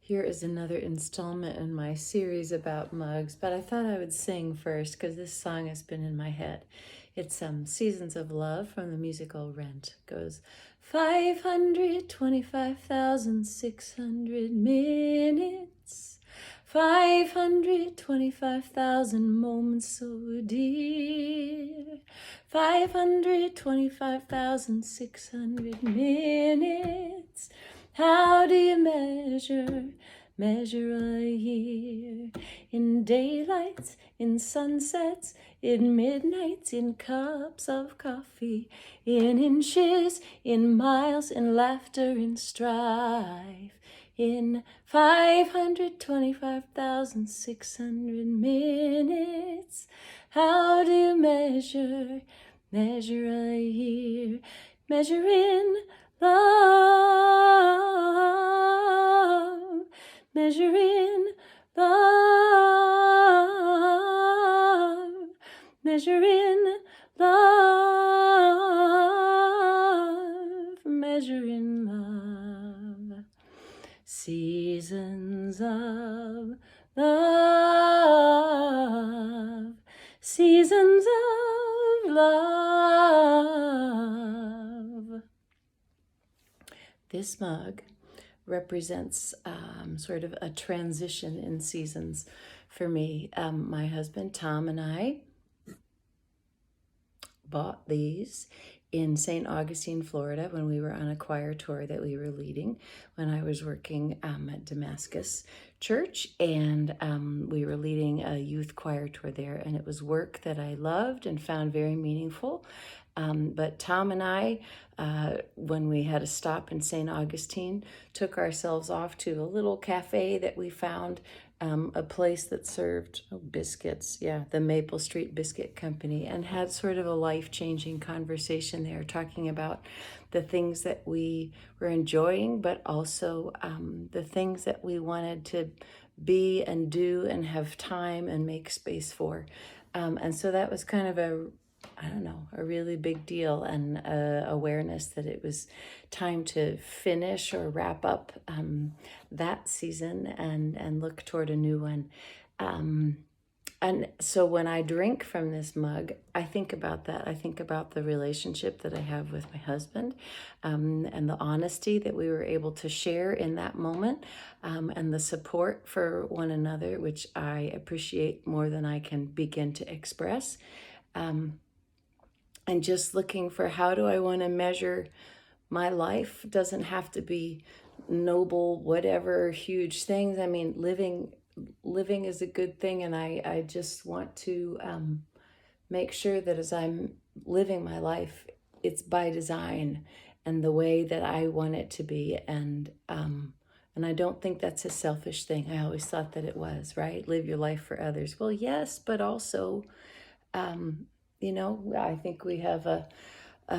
Here is another installment in my series about mugs, but I thought I would sing first because this song has been in my head. It's Seasons of Love from the musical Rent. It goes 525,600 minutes, 525,000 moments so dear, 525,600 minutes. How do you measure a year? In daylights, in sunsets, in midnights, in cups of coffee, in inches, in miles, in laughter, in strife, in 525,600 minutes. How do you measure a year? Measure in love, measure in love, measure in love, measure in love. Seasons of love, seasons of love. This mug represents sort of a transition in seasons for me. My husband Tom and I bought these in St. Augustine, Florida, when we were on a choir tour that we were leading when I was working at Damascus Church, and we were leading a youth choir tour there, and it was work that I loved and found very meaningful. But Tom and I, when we had a stop in St. Augustine, took ourselves off to a little cafe that we found, a place that served biscuits, the Maple Street Biscuit Company, and had sort of a life-changing conversation there, talking about the things that we were enjoying, but also the things that we wanted to be and do and have time and make space for. And so that was kind of a really big deal, and awareness that it was time to finish or wrap up that season and look toward a new one. And so when I drink from this mug, I think about that. I think about the relationship that I have with my husband, and the honesty that we were able to share in that moment, and the support for one another, which I appreciate more than I can begin to express. And just looking for, how do I want to measure my life? Doesn't have to be noble, whatever, huge things. I mean, living is a good thing, and I just want to make sure that as I'm living my life, it's by design and the way that I want it to be. And I don't think that's a selfish thing. I always thought that it was, right? Live your life for others. Well, yes, but also, I think we have a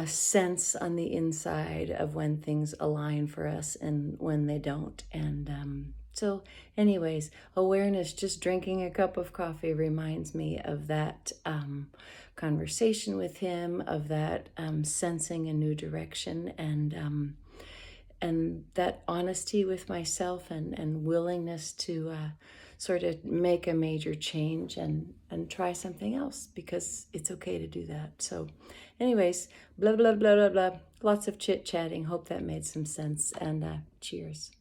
sense on the inside of when things align for us and when they don't. And so anyways, awareness, just drinking a cup of coffee reminds me of that conversation with him, of that sensing a new direction, and that honesty with myself, and willingness to sort of make a major change and try something else, because it's okay to do that. So anyways, blah, blah, blah, blah, blah. Lots of chit-chatting. Hope that made some sense, and cheers.